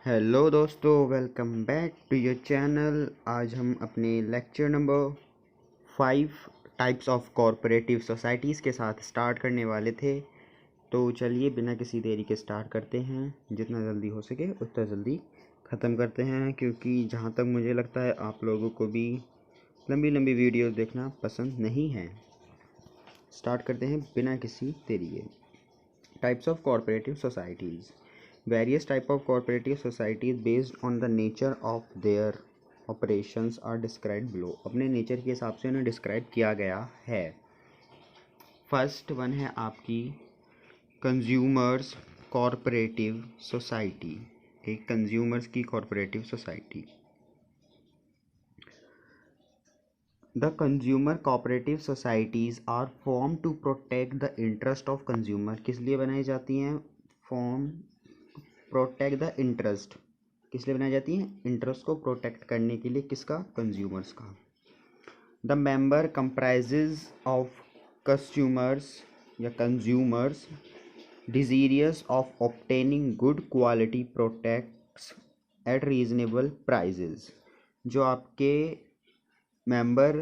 Hello दोस्तों, welcome back to your channel. आज हम अपने lecture number 5 types of cooperative societies के साथ स्टार्ट करने वाले थे। तो चलिए बिना किसी देरी के स्टार्ट करते हैं। जितना जल्दी हो सके उतना जल्दी ख़त्म करते हैं, क्योंकि जहाँ तक मुझे लगता है आप लोगों को भी लंबी लंबी वीडियोस देखना पसंद नहीं है। स्टार्ट करते हैं बिना किसी देरी के। Types of cooperative societies. Various type of cooperative societies based on the nature of their operations are described below। अपने नेचर के हिसाब से उन्हें डिस्क्राइब किया गया है। फर्स्ट वन है आपकी कंज्यूमर्स कॉरपोरेटिव सोसाइटी। एक कंज्यूमर्स की cooperative society. The consumer cooperative societies are form to protect the interest of consumer. किस लिए बनाई जाती हैं? Form protect the interest. किस लिए बनाई जाती है? इंटरेस्ट को प्रोटेक्ट करने के लिए। किसका? कंज्यूमर्स का। The member comprises of consumers या consumers desirous of obtaining good quality products at reasonable prices. जो आपके मेंबर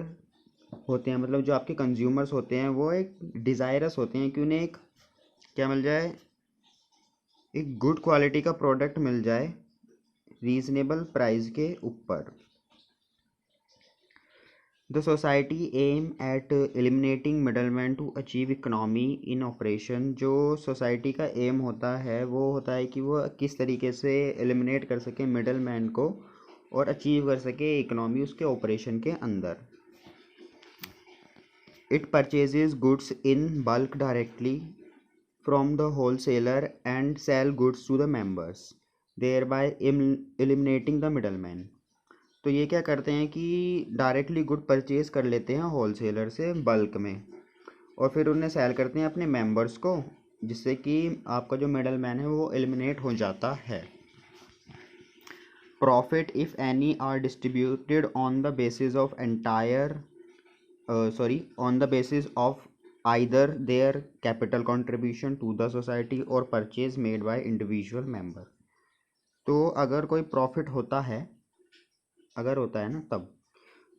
होते हैं, मतलब जो आपके कंज्यूमर्स होते हैं, वो एक डिज़ायरस होते हैं कि उन्हें एक क्या मिल जाए, एक गुड क्वालिटी का प्रोडक्ट मिल जाए रीजनेबल प्राइस के ऊपर। The society aim at eliminating middleman to achieve economy in operation. जो सोसाइटी का एम होता है वो होता है कि वो किस तरीके से एलिमिनेट कर सके मिडलमैन को और अचीव कर सके इकोनॉमी उसके ऑपरेशन के अंदर। It purchases goods in bulk directly from the wholesaler and sell goods to the members, thereby eliminating the middleman। तो ये क्या करते हैं कि डायरेक्टली गुड परचेज कर लेते हैं होलसेलर से बल्क में, और फिर उन्हें सेल करते हैं अपने मेंबर्स को, जिससे कि आपका जो मिडल मैन है वो एलिमिनेट हो जाता है। Profit if any are distributed on the basis of on the basis of either their capital contribution to the society or purchase made by individual member। तो अगर कोई प्रॉफिट होता है, अगर होता है ना, तब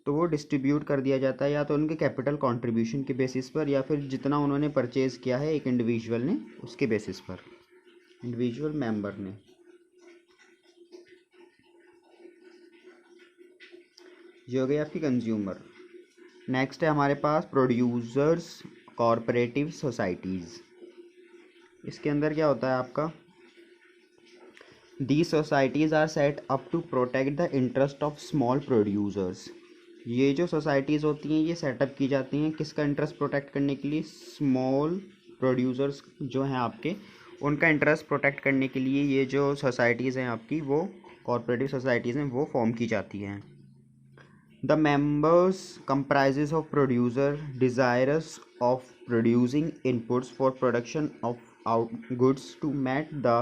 तो वो डिस्ट्रीब्यूट कर दिया जाता है या तो उनके कैपिटल कंट्रीब्यूशन के बेसिस पर, या फिर जितना उन्होंने परचेज किया है एक इंडिविजुअल ने उसके बेसिस पर, इंडिविजुअल मेंबर ने। ये हो गई आपकी कंज्यूमर। नेक्स्ट है हमारे पास प्रोड्यूसर्स कॉरपोरेटिव सोसाइटीज़। इसके अंदर क्या होता है आपका? The societies are set up to protect the interest of small producers. ये जो सोसाइटीज़ होती हैं ये सेटअप की जाती हैं किसका इंटरेस्ट प्रोटेक्ट करने के लिए? स्मॉल प्रोड्यूसर्स जो हैं आपके, उनका इंटरेस्ट प्रोटेक्ट करने के लिए ये जो सोसाइटीज़ हैं आपकी, वो कॉरपोरेटिव सोसाइटीज़ हैं, वो फॉर्म की जाती हैं। The members comprises of producer desirous of producing inputs for production of goods to meet the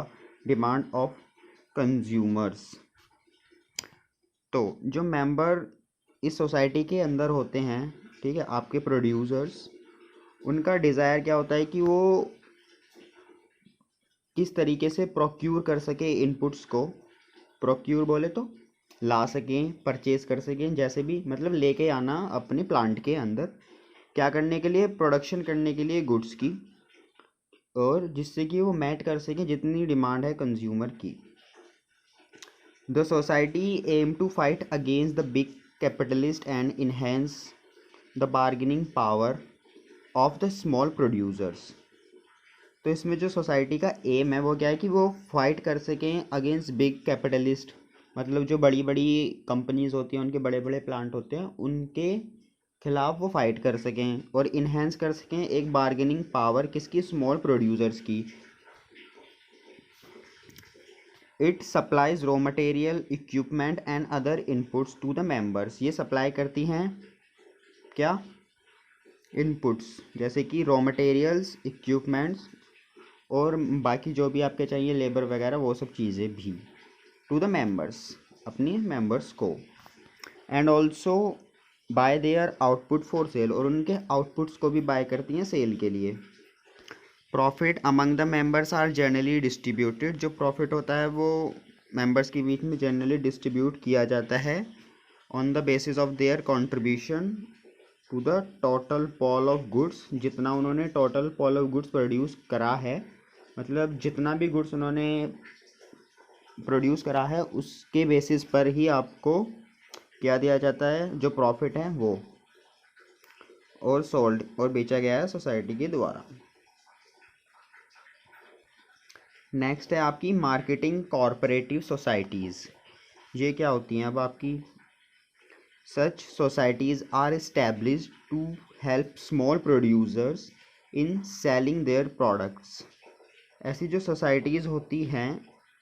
demand of consumers। तो जो मेंबर इस सोसाइटी के अंदर होते हैं, ठीक है, आपके प्रोड्यूसर्स, उनका डिज़ायर क्या होता है कि वो किस तरीके से प्रोक्यूर कर सके इनपुट्स को। प्रोक्यूर बोले तो ला सकें, परचेज कर सकें, जैसे भी मतलब लेके आना अपने प्लांट के अंदर, क्या करने के लिए? प्रोडक्शन करने के लिए गुड्स की, और जिससे कि वो मैट कर सकें जितनी डिमांड है कंज्यूमर की। The society aim to fight against the big capitalist and enhance the bargaining power of the small producers. तो इसमें जो सोसाइटी का एम है वो क्या है कि वो फाइट कर सकें अगेंस्ट बिग कैपिटलिस्ट, मतलब जो बड़ी बड़ी कंपनीज होती हैं, उनके बड़े बड़े प्लांट होते हैं, उनके खिलाफ वो फाइट कर सकें और इन्हेंस कर सकें एक बार्गेनिंग पावर किसकी? स्मॉल प्रोड्यूसर्स की। It supplies raw material, equipment and other inputs to the members. ये सप्लाई करती हैं क्या? इनपुट्स, जैसे कि रॉ मटेरियल्स, इक्विपमेंट्स और बाकी जो भी आपके चाहिए, लेबर वगैरह, वो सब चीज़ें भी टू द मेंबर्स, अपनी मेंबर्स को। And also bye there output for sale, और उनके आउटपुट्स को भी बाय करती हैं सेल के लिए। Profit among the members are generally distributed. जो प्रॉफिट होता है वो मेंबर्स के बीच में जनरली डिस्ट्रीब्यूट किया जाता है on the basis of their contribution to the total pool of goods. जितना उन्होंने total pool of goods produce करा है, मतलब जितना भी गुड्स उन्होंने प्रोड्यूस करा है उसके बेसिस पर ही आपको क्या दिया जाता है, जो प्रॉफिट है वो, और सोल्ड और बेचा गया है सोसाइटी के द्वारा। नेक्स्ट है आपकी मार्केटिंग कॉरपोरेटिव सोसाइटीज़। ये क्या होती हैं अब आपकी? Such societies are established to help small producers in selling their products. ऐसी जो सोसाइटीज़ होती हैं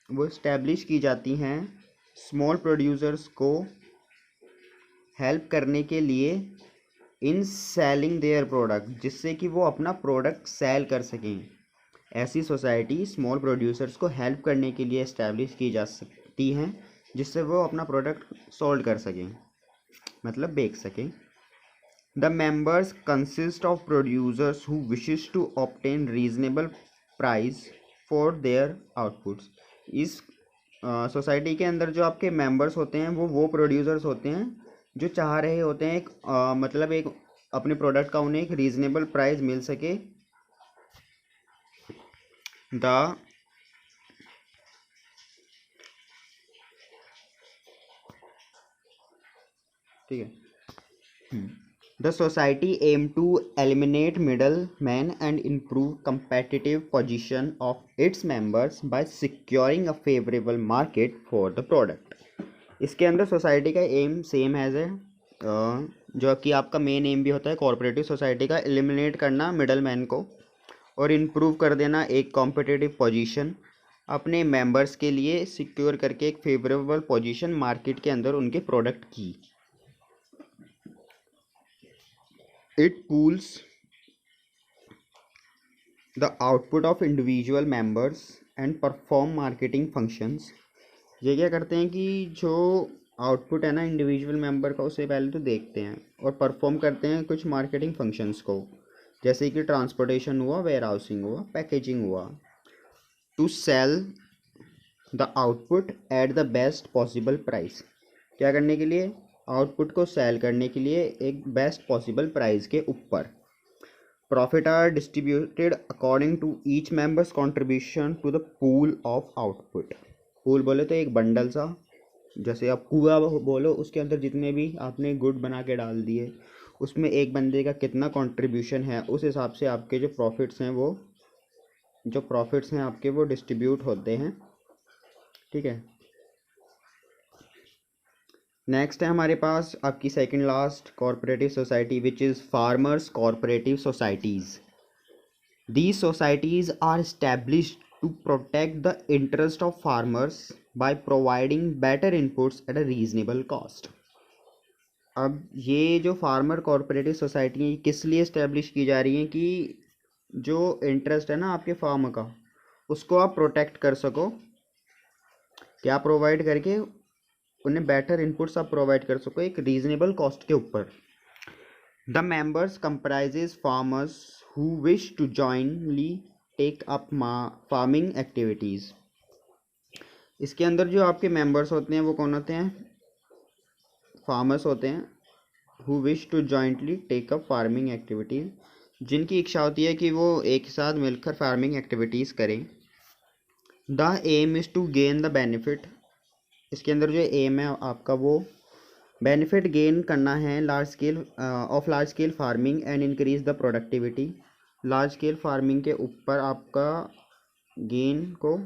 वो इस्टेब्लिश की जाती हैं स्मॉल प्रोड्यूसर्स को हेल्प करने के लिए इन सेलिंग देयर प्रोडक्ट, जिससे कि वो अपना प्रोडक्ट सेल कर सकें। ऐसी सोसाइटी स्मॉल प्रोड्यूसर्स को हेल्प करने के लिए इस्टेब्लिश की जा सकती हैं, जिससे वो अपना प्रोडक्ट सोल्ड कर सकें, मतलब बेच सकें। The members consist of producers who wishes to obtain reasonable price for their outputs. इस सोसाइटी के अंदर जो आपके मेंबर्स होते हैं वो प्रोड्यूसर्स होते हैं जो चाह रहे होते हैं एक मतलब एक अपने प्रोडक्ट का उन्हें एक रीजनेबल प्राइस मिल सके। द ठीक है। The society aim to eliminate middlemen and improve competitive position of its members by securing a favorable market for the product. इसके अंदर सोसाइटी का एम सेम हैज़ है, जो कि आपका मेन एम भी होता है कॉरपोरेटिव सोसाइटी का, एलिमिनेट करना मिडलमैन को और इम्प्रूव कर देना एक कॉम्पिटिटिव पोजीशन अपने मेंबर्स के लिए, सिक्योर करके एक फेवरेबल पोजीशन मार्केट के अंदर उनके प्रोडक्ट की। It pools the output of individual members and perform marketing functions. ये क्या करते हैं कि जो आउटपुट है ना इंडिविजुअल मेंबर का, उसे पहले तो देखते हैं और परफॉर्म करते हैं कुछ मार्केटिंग फंक्शंस को, जैसे कि ट्रांसपोर्टेशन हुआ, वेयर हाउसिंग हुआ, पैकेजिंग हुआ, to sell the output at the best possible price. क्या करने के लिए? आउटपुट को सेल करने के लिए एक बेस्ट पॉसिबल प्राइस के ऊपर। Profit are distributed according to each members contribution to the pool of output. Pool बोले तो एक बंडल सा, जैसे आप कुआ बोलो, उसके अंदर जितने भी आपने गुड बना के डाल दिए, उसमें एक बंदे का कितना कंट्रीब्यूशन है, उस हिसाब से आपके जो प्रॉफिट्स हैं आपके वो डिस्ट्रीब्यूट होते हैं। ठीक है। नेक्स्ट है हमारे पास आपकी second last cooperative society, which is farmers corporative societies. These societies are established to protect the interest of farmers by providing better inputs at a reasonable cost. अब ये जो फार्मर कॉरपोरेटिव सोसाइटी है किस लिए establish की जा रही हैं कि जो इंटरेस्ट है ना आपके फार्म का, उसको आप प्रोटेक्ट कर सको। क्या प्रोवाइड करके? उन्हें बेटर इनपुट्स आप प्रोवाइड कर सको एक रीजनेबल कॉस्ट के ऊपर। The members comprises farmers who wish to jointly take up farming activities. इसके अंदर जो आपके मेंबर्स होते हैं वो कौन होते हैं? फार्मर्स होते हैं। who wish to jointly take up farming activities, जिनकी इच्छा होती है कि वो एक साथ मिलकर फार्मिंग एक्टिविटीज़ करें। The aim is to gain the benefit. इसके अंदर जो एम है आपका वो बेनिफिट गेन करना है large scale farming and increase the productivity. Large scale farming के ऊपर आपका गेन को,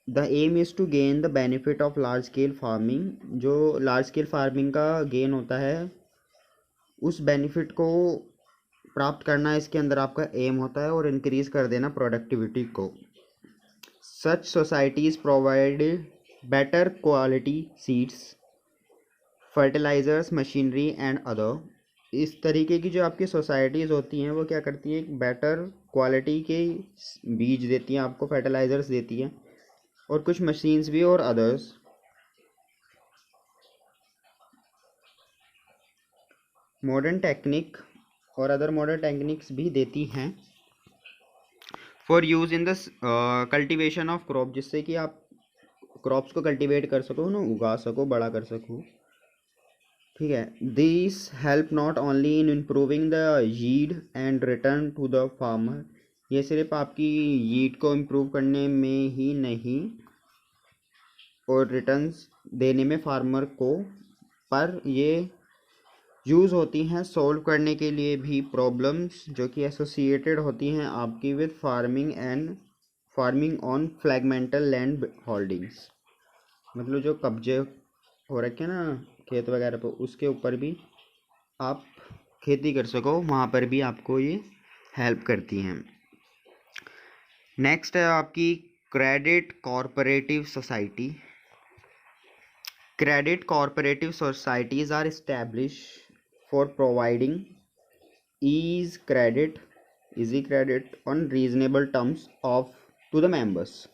the aim is to gain the benefit of large scale farming. जो लार्ज स्केल फार्मिंग का गेन होता है उस बेनिफिट को प्राप्त करना इसके अंदर आपका एम होता है, और इंक्रीज कर देना प्रोडक्टिविटी को। Such societies provide better quality seeds, fertilizers, machinery and other. इस तरीके की जो आपकी सोसाइटीज़ होती हैं वो क्या करती हैं, बेटर क्वालिटी के बीज देती हैं आपको, फर्टिलाइजर्स देती हैं, और कुछ मशीन्स भी और अदर्स। मॉडर्न टेक्निक और अदर मॉडर्न टेक्निक्स भी देती हैं। For use in the cultivation of crop, जिससे कि आप क्रॉप्स को कल्टीवेट कर सको ना, उगा सको, बड़ा कर सको। ठीक है, this help not only in improving the yield and return to the farmer, ये सिर्फ आपकी यील्ड को इम्प्रूव करने में ही नहीं और रिटर्न्स देने में फार्मर को, पर ये यूज़ होती हैं सॉल्व करने के लिए भी प्रॉब्लम्स जो कि एसोसिएटेड होती हैं आपकी with farming on fragmental land holdings, मतलब जो कब्जे हो रखे हैं ना खेत वगैरह पर, उसके ऊपर भी आप खेती कर सको, वहाँ पर भी आपको ये हेल्प करती हैं। नेक्स्ट है आपकी credit cooperative society. Credit cooperative societies are establish for providing easy credit on reasonable terms of to the members।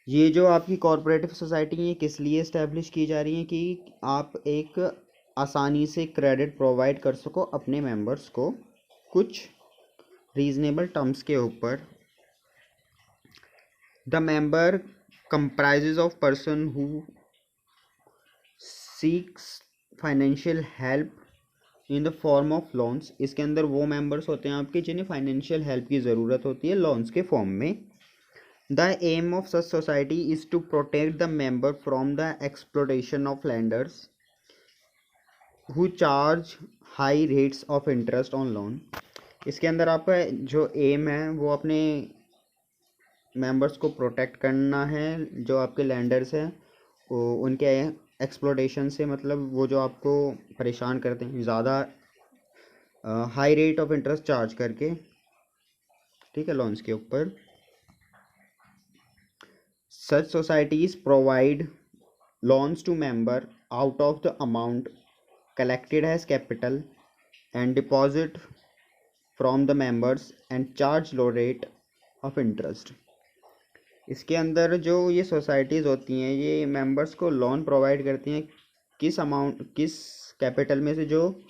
ये जो आपकी कॉरपोरेटिव सोसाइटी है, किस लिए इस्टेब्लिश की जा रही है कि आप एक आसानी से क्रेडिट प्रोवाइड कर सको अपने मेंबर्स को कुछ रीजनेबल टर्म्स के ऊपर। The member comprises of person who seeks financial help in the form of loans. इसके अंदर वो मेंबर्स होते हैं आपके जिन्हें फाइनेंशियल हेल्प की ज़रूरत होती है लोन्स के फॉर्म में। The aim of such society is to protect the member from the exploitation of lenders who charge high rates of interest on loan. इसके अंदर आपका जो एम है वो अपने मेंबर्स को प्रोटेक्ट करना है, जो आपके लैंडर्स हैं उनके एक्सप्लोटेशन से, मतलब वो जो आपको परेशान करते हैं ज़्यादा high rate of interest charge करके, ठीक है, लोन्स के ऊपर। Such societies provide loans to member out of the amount collected as capital and deposit from the members and charge low rate of interest. इसके अंदर जो ये सोसाइटीज़ होती हैं ये मेंबर्स को लोन प्रोवाइड करती हैं किस कैपिटल में से जो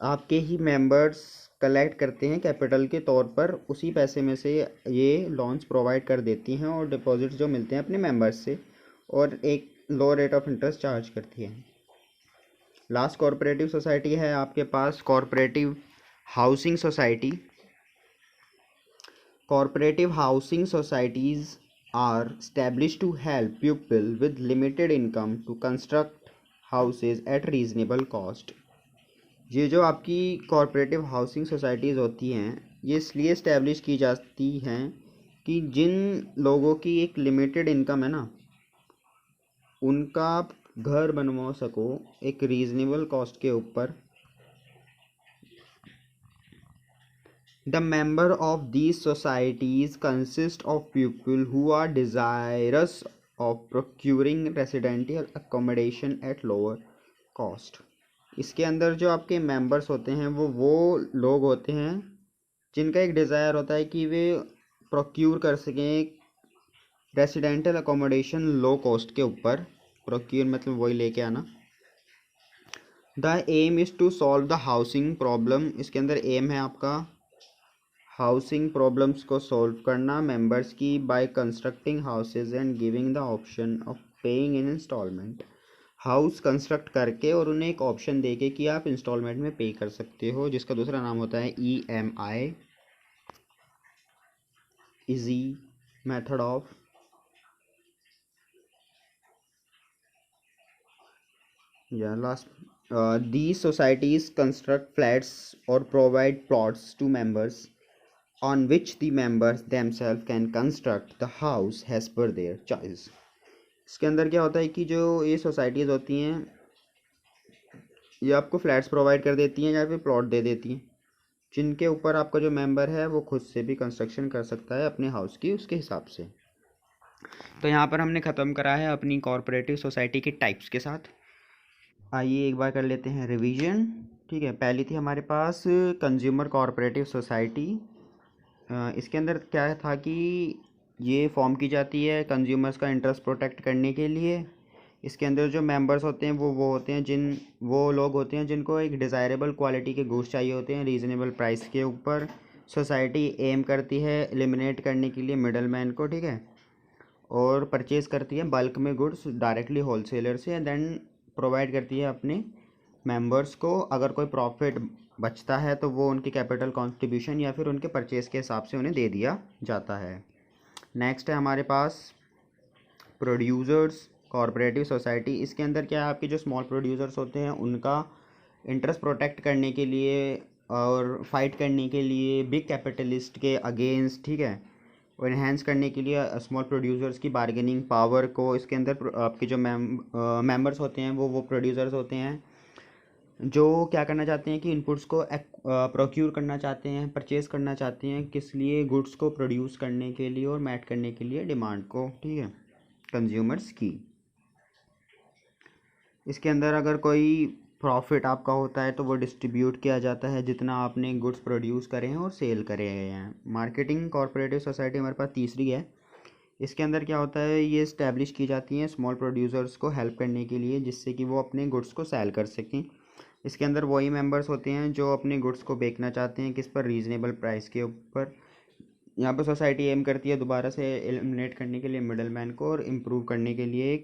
आपके ही मेंबर्स कलेक्ट करते हैं कैपिटल के तौर पर, उसी पैसे में से ये लोन्स प्रोवाइड कर देती हैं और डिपॉजिट जो मिलते हैं अपने मेंबर्स से, और एक low rate of interest charge करती है। लास्ट कॉरपोरेटिव सोसाइटी है आपके पास cooperative housing society. Cooperative housing societies are established to help people with limited income to construct houses at reasonable cost। ये जो आपकी कॉरपोरेटिव हाउसिंग सोसाइटीज़ होती हैं ये इसलिए इस्टेब्लिश की जाती हैं कि जिन लोगों की एक लिमिटेड इनकम है ना, उनका आप घर बनवा सको एक रीजनेबल कॉस्ट के ऊपर। The member of these societies consist of people who are desirous of procuring residential accommodation at lower cost। इसके अंदर जो आपके मेंबर्स होते हैं वो लोग होते हैं जिनका एक डिज़ायर होता है कि वे प्रोक्यूर कर सकें रेसिडेंटल अकोमोडेशन लो कॉस्ट के ऊपर। प्रोक्यूर मतलब वही लेके आना। The aim is to solve the housing problem. इसके अंदर एम है आपका हाउसिंग प्रॉब्लम्स को सॉल्व करना मेंबर्स की by constructing houses and giving the option of paying in installment. House construct करके और उन्हें एक ऑप्शन देके कि आप इंस्टॉलमेंट में पे कर सकते हो, जिसका दूसरा नाम होता है EMI, easy method of these societies construct flats or provide plots to members on which the members themselves can construct the house as per their choice। इसके अंदर क्या होता है कि जो ये सोसाइटीज़ होती हैं ये आपको फ्लैट्स प्रोवाइड कर देती हैं या फिर प्लॉट दे देती हैं, जिनके ऊपर आपका जो मेंबर है वो खुद से भी कंस्ट्रक्शन कर सकता है अपने हाउस की उसके हिसाब से। तो यहाँ पर हमने ख़त्म करा है अपनी कॉरपोरेटिव सोसाइटी के टाइप्स के साथ। आइए एक बार कर लेते हैं रिवीजन। ठीक है, पहली थी हमारे पास कंज्यूमर कॉरपोरेटिव सोसाइटी। इसके अंदर क्या था कि ये फॉर्म की जाती है कंज्यूमर्स का इंटरेस्ट प्रोटेक्ट करने के लिए। इसके अंदर जो मेंबर्स होते हैं वो होते हैं वो लोग होते हैं जिनको एक डिज़ायरेबल क्वालिटी के गुड्स चाहिए होते हैं रीज़नेबल प्राइस के ऊपर, सोसाइटी एम करती है एलिमिनेट करने के लिए मिडल मैन को, ठीक है, और परचेज़ करती है बल्क में गुड्स डायरेक्टली होलसेलर से, देन प्रोवाइड करती है अपने मेंबर्स को। अगर कोई प्रॉफिट बचता है तो वो उनकी कैपिटल कंट्रीब्यूशन या फिर उनके परचेज़ के हिसाब से उन्हें दे दिया जाता है। नेक्स्ट है हमारे पास प्रोड्यूसर्स कॉरपोरेटिव सोसाइटी। इसके अंदर क्या है, आपके जो स्मॉल प्रोड्यूसर्स होते हैं उनका इंटरेस्ट प्रोटेक्ट करने के लिए और फाइट करने के लिए बिग कैपिटलिस्ट के अगेंस्ट, ठीक है, और इन्हेंस करने के लिए स्मॉल प्रोड्यूसर्स की बार्गेनिंग पावर को इसके अंदर आपके जो मेंबर्स होते हैं वो प्रोड्यूसर्स होते हैं जो क्या करना चाहते हैं कि इनपुट्स को प्रोक्यूर करना चाहते हैं, परचेज़ करना चाहते हैं, किस लिए, गुड्स को प्रोड्यूस करने के लिए और मैट करने के लिए डिमांड को, ठीक है, कंज्यूमर्स की। इसके अंदर अगर कोई प्रॉफिट आपका होता है तो वो डिस्ट्रीब्यूट किया जाता है जितना आपने गुड्स प्रोड्यूस करे हैं और सेल करे हैं। मार्केटिंग कॉरपोरेटिव सोसाइटी हमारे पास तीसरी है। इसके अंदर क्या होता है, ये इस्टेब्लिश की जाती हैं स्मॉल प्रोड्यूसर्स को हेल्प करने के लिए जिससे कि वो अपने गुड्स को सेल कर सकें। इसके अंदर वही मेंबर्स होते हैं जो अपने गुड्स को बेचना चाहते हैं किस पर, रीज़नेबल प्राइस के ऊपर। यहाँ पर सोसाइटी एम करती है दोबारा से एलिमिनेट करने के लिए मिडल मैन को और इम्प्रूव करने के लिए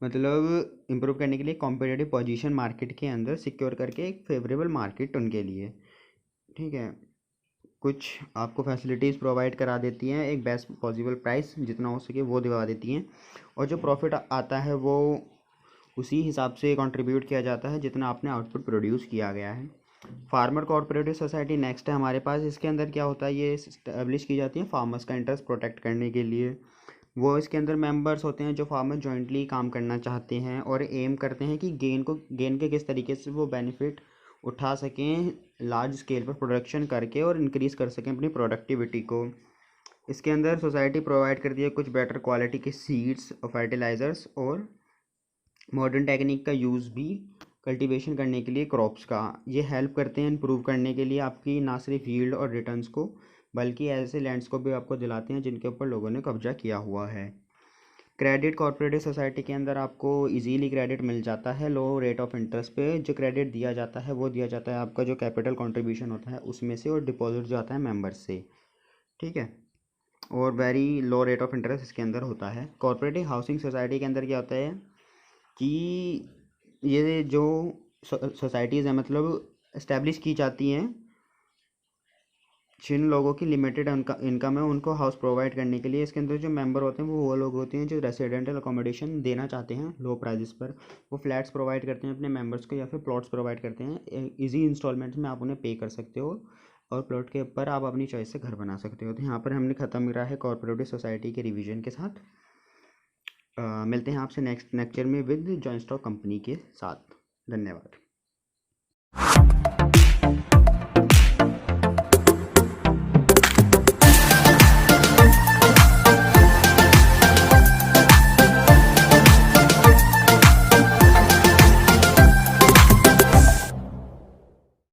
इम्प्रूव करने के लिए कॉम्पिटिटिव पोजीशन मार्केट के अंदर सिक्योर करके एक फेवरेबल मार्केट उनके लिए, ठीक है, कुछ आपको फैसिलिटीज़ प्रोवाइड करा देती हैं, एक बेस्ट पॉसिबल प्राइस जितना हो सके वो दिवा देती हैं, और जो प्रॉफिट आता है वो उसी हिसाब से कंट्रीब्यूट किया जाता है जितना आपने आउटपुट प्रोड्यूस किया गया है। फार्मर कॉरपोरेटिव सोसाइटी नेक्स्ट है हमारे पास। इसके अंदर क्या होता है, ये इस्टेब्लिश की जाती है फार्मर्स का इंटरेस्ट प्रोटेक्ट करने के लिए। वो इसके अंदर मेंबर्स होते हैं जो फार्मर जॉइंटली काम करना चाहते हैं और एम करते हैं कि गेन के किस तरीके से वो बेनिफिट उठा सकें, लार्ज स्केल पर प्रोडक्शन करके और इंक्रीज़ कर सकें अपनी प्रोडक्टिविटी को। इसके अंदर सोसाइटी प्रोवाइड करती है कुछ बेटर क्वालिटी के सीड्स और फर्टिलाइज़र्स और मॉडर्न टेक्निक का यूज़ भी कल्टीवेशन करने के लिए क्रॉप्स का। ये हेल्प करते हैं इम्प्रूव करने के लिए आपकी ना सिर्फ यील्ड और रिटर्न्स को बल्कि ऐसे लैंड्स को भी आपको दिलाते हैं जिनके ऊपर लोगों ने कब्जा किया हुआ है। क्रेडिट कॉर्पोरेटिव सोसाइटी के अंदर आपको इजीली क्रेडिट मिल जाता है लो रेट ऑफ इंटरेस्ट पे। जो क्रेडिट दिया जाता है वो दिया जाता है आपका जो कैपिटल कंट्रीब्यूशन होता है उसमें से और डिपॉजिट जो आता है मेंबर्स से, ठीक है, और very low rate of interest इसके अंदर होता है। कॉर्पोरेटिव हाउसिंग सोसाइटी के अंदर क्या होता है कि ये जो सोसाइटीज़ हैं इस्टेब्लिश की जाती हैं जिन लोगों की लिमिटेड इनकम है उनको हाउस प्रोवाइड करने के लिए। इसके अंदर जो मेंबर होते हैं वो लोग होते हैं जो रेसिडेंटल अकोमोडेशन देना चाहते हैं लो प्राइजेस पर। वो फ्लैट्स प्रोवाइड करते हैं अपने मेंबर्स को या फिर प्लॉट्स प्रोवाइड करते हैं, इजी इंस्टॉलमेंट्स में आप उन्हें पे कर सकते हो और प्लॉट के ऊपर आप अपनी चॉइस से घर बना सकते हो। तो यहाँ पर हमने ख़त्म करा है कॉर्पोरेटिव सोसाइटी के रिवीजन के साथ। मिलते हैं आपसे नेक्स्ट लेक्चर में विद जॉइंट स्टॉक कंपनी के साथ। धन्यवाद।